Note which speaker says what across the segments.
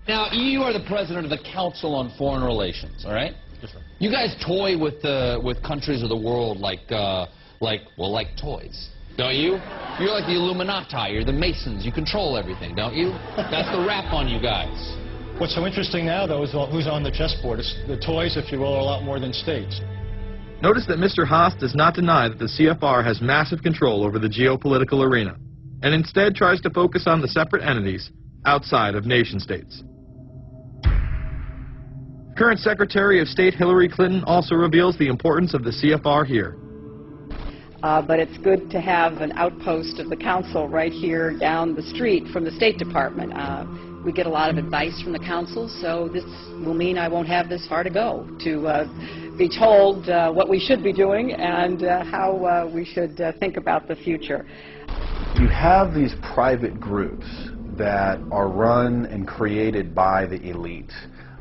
Speaker 1: Now, you are the president of the Council on Foreign Relations, all right?
Speaker 2: Yes, sir.
Speaker 1: You guys toy with countries of the world like toys, don't you? You're like the Illuminati, you're the Masons, you control everything, don't you? That's the rap on you guys.
Speaker 2: What's so interesting now, though, is who's on the chessboard. It's the toys, if you will, are a lot more than states.
Speaker 3: Notice that Mr. Haas does not deny that the CFR has massive control over the geopolitical arena, and instead tries to focus on the separate entities outside of nation-states. Current Secretary of State Hillary Clinton also reveals the importance of the CFR here.
Speaker 4: But it's good to have an outpost of the council right here down the street from the State Department. We get a lot of advice from the council, so this will mean I won't have this far to go to be told what we should be doing and how we should think about the future.
Speaker 5: You have these private groups that are run and created by the elite,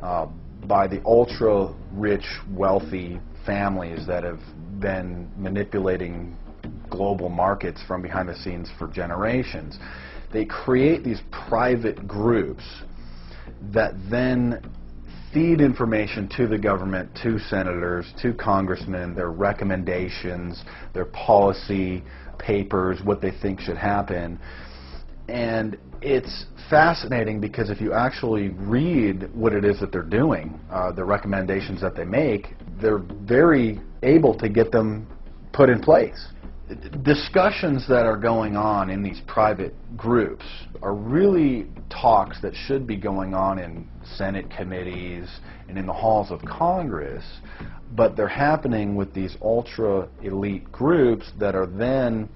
Speaker 5: by the ultra-rich, wealthy families that have been manipulating global markets from behind the scenes for generations. They create these private groups that then feed information to the government, to senators, to congressmen, their recommendations, their policy papers, what they think should happen. And it's fascinating because if you actually read what it is that they're doing, the recommendations that they make, they're very able to get them put in place. Discussions that are going on in these private groups are really talks that should be going on in Senate committees and in the halls of Congress, but they're happening with these ultra-elite groups that are then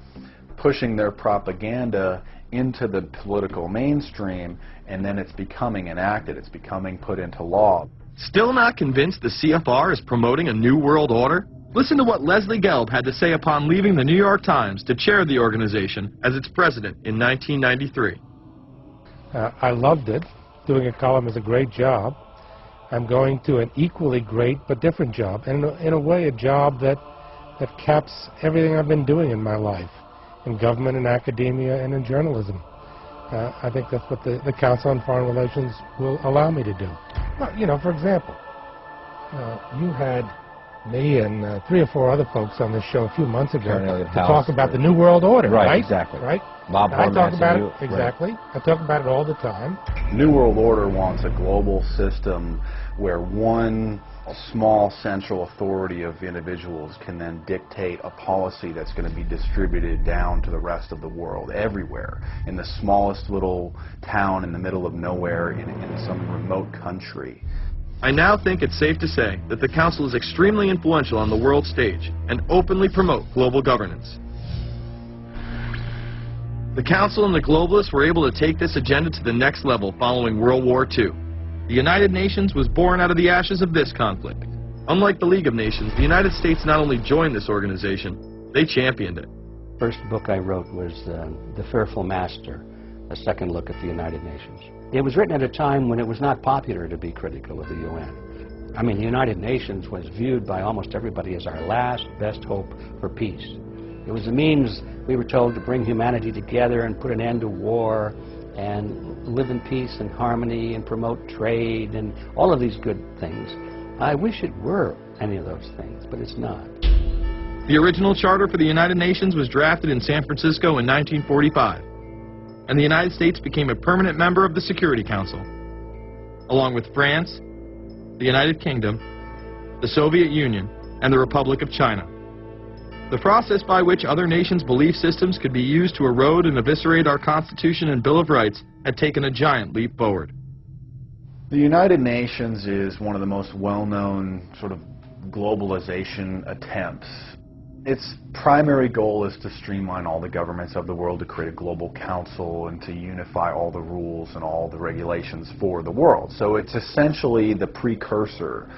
Speaker 5: pushing their propaganda into the political mainstream, and then it's becoming enacted, it's becoming put into law.
Speaker 3: Still not convinced the CFR is promoting a new world order? Listen to what Leslie Gelb had to say upon leaving the New York Times to chair the organization as its president in 1993.
Speaker 6: I loved it. Doing a column is a great job. I'm going to an equally great but different job, and in a way a job that caps everything I've been doing in my life, in government, in academia, and in journalism. I think that's what the Council on Foreign Relations will allow me to do. Well, you know, for example, you had me and 3 or 4 other folks on this show a few months ago to talk about the New World Order, right?
Speaker 7: Exactly.
Speaker 6: Right?
Speaker 7: Bob
Speaker 6: I talk about it,
Speaker 7: right.
Speaker 6: exactly. I talk about it all the time.
Speaker 5: New World Order wants a global system where one small central authority of individuals can then dictate a policy that's going to be distributed down to the rest of the world, everywhere, in the smallest little town in the middle of nowhere in some remote country.
Speaker 3: I now think it's safe to say that the Council is extremely influential on the world stage and openly promote global governance. The Council and the globalists were able to take this agenda to the next level following World War II. The United Nations was born out of the ashes of this conflict. Unlike the League of Nations, the United States not only joined this organization, they championed it.
Speaker 7: First book I wrote was The Fearful Master, a second look at the United Nations. It was written at a time when it was not popular to be critical of the UN. I mean, the United Nations was viewed by almost everybody as our last best hope for peace. It was a means, we were told, to bring humanity together and put an end to war and live in peace and harmony and promote trade and all of these good things. I wish it were any of those things, but it's not.
Speaker 3: The original charter for the United Nations was drafted in San Francisco in 1945, and the United States became a permanent member of the Security Council, along with France, the United Kingdom, the Soviet Union, and the Republic of China. The process by which other nations' belief systems could be used to erode and eviscerate our Constitution and Bill of Rights had taken a giant leap forward.
Speaker 5: The United Nations is one of the most well-known sort of globalization attempts. Its primary goal is to streamline all the governments of the world, to create a global council and to unify all the rules and all the regulations for the world. So it's essentially the precursor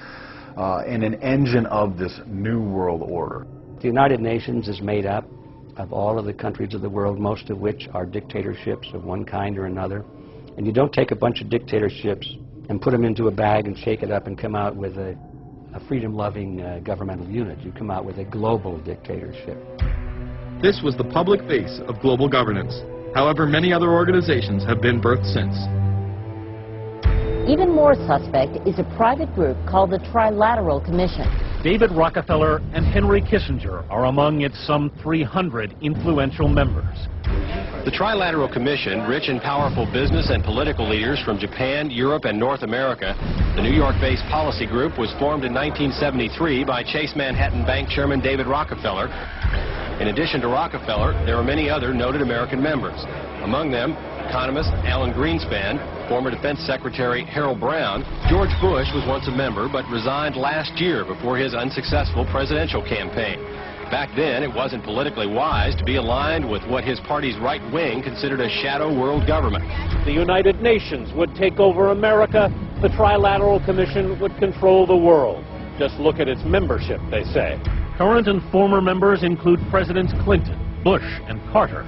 Speaker 5: and an engine of this new world order.
Speaker 7: The United Nations is made up of all of the countries of the world, most of which are dictatorships of one kind or another. And you don't take a bunch of dictatorships and put them into a bag and shake it up and come out with a freedom-loving governmental unit. You come out with a global dictatorship.
Speaker 3: This was the public face of global governance. However, many other organizations have been birthed since.
Speaker 8: Even more suspect is a private group called the Trilateral Commission.
Speaker 9: David Rockefeller and Henry Kissinger are among its some 300 influential members.
Speaker 10: The Trilateral Commission, rich and powerful business and political leaders from Japan, Europe, and North America. The New York-based policy group was formed in 1973 by Chase Manhattan Bank Chairman David Rockefeller. In addition to Rockefeller, there are many other noted American members. Among them, economist Alan Greenspan, former Defense Secretary Harold Brown. George Bush was once a member but resigned last year before his unsuccessful presidential campaign. Back then, it wasn't politically wise to be aligned with what his party's right wing considered a shadow world government.
Speaker 9: The United Nations would take over America. The Trilateral Commission would control the world. Just look at its membership, they say. Current and former members include Presidents Clinton, Bush, and Carter.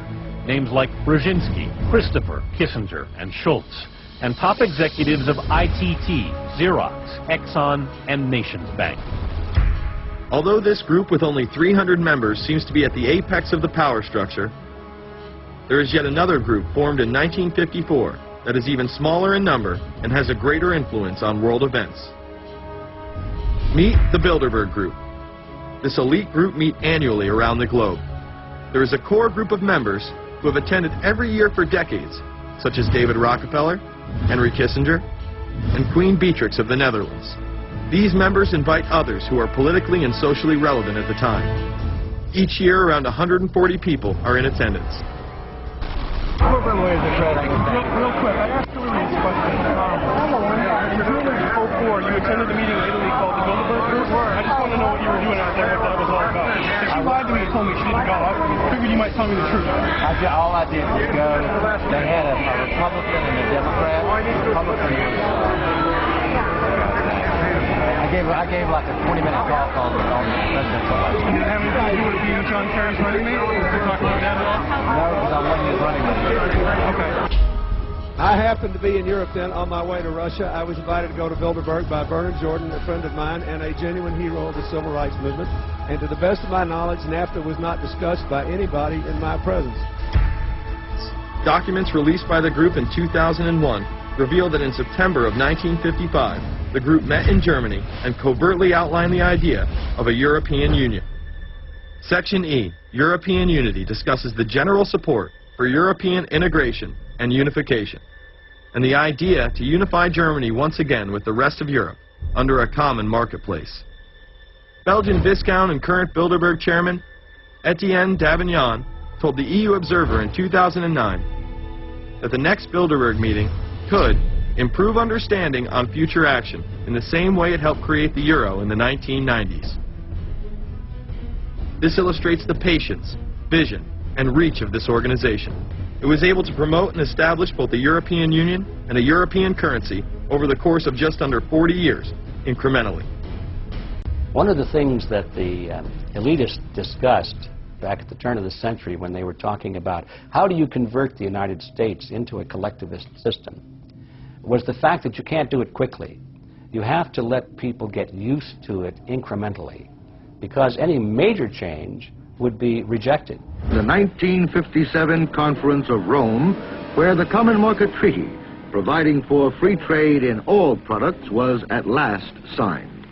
Speaker 9: Names like Brzezinski, Christopher, Kissinger, and Schultz. And top executives of ITT, Xerox, Exxon, and Nations Bank.
Speaker 3: Although this group with only 300 members seems to be at the apex of the power structure, there is yet another group formed in 1954 that is even smaller in number and has a greater influence on world events. Meet the Bilderberg Group. This elite group meet annually around the globe. There is a core group of members who have attended every year for decades, such as David Rockefeller, Henry Kissinger, and Queen Beatrix of the Netherlands. These members invite others who are politically and socially relevant at the time. Each year, around 140 people are in attendance.
Speaker 11: Real quick, I asked you these questions. In 2004, you attended a meeting in Italy called the Bilderberg Group. I just want to know what you were doing out there, what that was all about. If she lied to me and told me she didn't go, I figured you might tell me the truth.
Speaker 12: All I did was go. They had a Republican and a Democrat. I gave like a 20-minute talk on the presidential election.
Speaker 11: Did it have anything to do with being John Kerry's running mate? Did you talk about that at all?
Speaker 12: No, because I wasn't his running mate.
Speaker 11: Okay.
Speaker 13: I happened to be in Europe then on my way to Russia. I was invited to go to Bilderberg by Bernard Jordan, a friend of mine and a genuine hero of the civil rights movement. And to the best of my knowledge, NAFTA was not discussed by anybody in my presence.
Speaker 3: Documents released by the group in 2001 reveal that in September of 1955, the group met in Germany and covertly outlined the idea of a European Union. Section E, European Unity, discusses the general support for European integration and unification, and the idea to unify Germany once again with the rest of Europe under a common marketplace. Belgian Viscount and current Bilderberg chairman Etienne Davignon told the EU Observer in 2009 that the next Bilderberg meeting could improve understanding on future action in the same way it helped create the euro in the 1990s. This illustrates the patience, vision, and reach of this organization. It was able to promote and establish both the European Union and a European currency over the course of just under 40 years, incrementally.
Speaker 7: One of the things that the elitists discussed back at the turn of the century when they were talking about how do you convert the United States into a collectivist system was the fact that you can't do it quickly. You have to let people get used to it incrementally, because any major change would be rejected.
Speaker 14: The 1957 Conference of Rome, where the Common Market Treaty, providing for free trade in all products, was at last signed.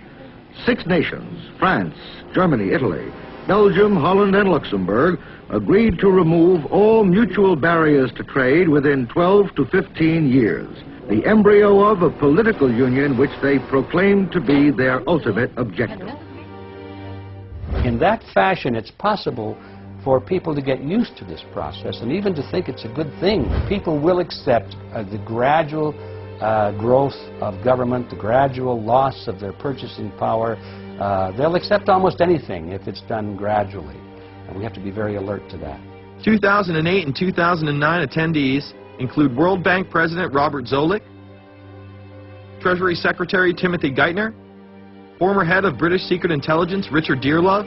Speaker 14: 6 nations, France, Germany, Italy, Belgium, Holland, and Luxembourg, agreed to remove all mutual barriers to trade within 12 to 15 years, the embryo of a political union which they proclaimed to be their ultimate objective.
Speaker 7: In that fashion, it's possible for people to get used to this process and even to think it's a good thing. People will accept the gradual growth of government, the gradual loss of their purchasing power. They'll accept almost anything if it's done gradually, and we have to be very alert to that.
Speaker 3: 2008 and 2009 attendees include World Bank President Robert Zoellick, Treasury Secretary Timothy Geithner, former head of British Secret Intelligence Richard Dearlove,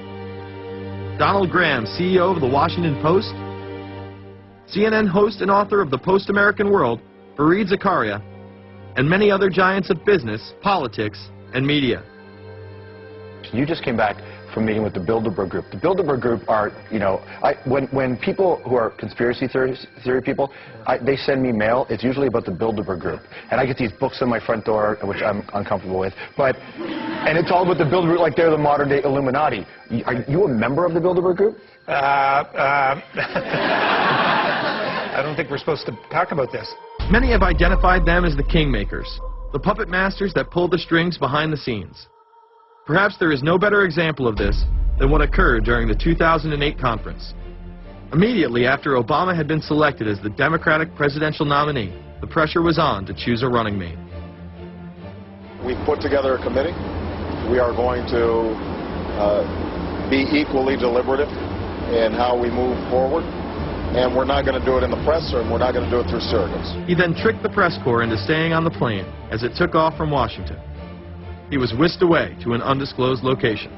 Speaker 3: Donald Graham, CEO of the Washington Post, CNN host and author of the Post-American World, Fareed Zakaria, and many other giants of business, politics, and media.
Speaker 15: You just came back from meeting with the Bilderberg Group. The Bilderberg Group are, you know, when people who are conspiracy theory people, they send me mail, it's usually about the Bilderberg Group. And I get these books on my front door, which I'm uncomfortable with. And it's all about the Bilderberg, like they're the modern day Illuminati. Are you a member of the Bilderberg Group?
Speaker 16: I don't think we're supposed to talk about this.
Speaker 3: Many have identified them as the kingmakers, the puppet masters that pull the strings behind the scenes. Perhaps there is no better example of this than what occurred during the 2008 conference. Immediately after Obama had been selected as the Democratic presidential nominee, the pressure was on to choose a running mate.
Speaker 17: We've put together a committee. We are going to be equally deliberative in how we move forward. And we're not going to do it in the press, and we're not going to do it through surrogates.
Speaker 3: He then tricked the press corps into staying on the plane as it took off from Washington. He was whisked away to an undisclosed location.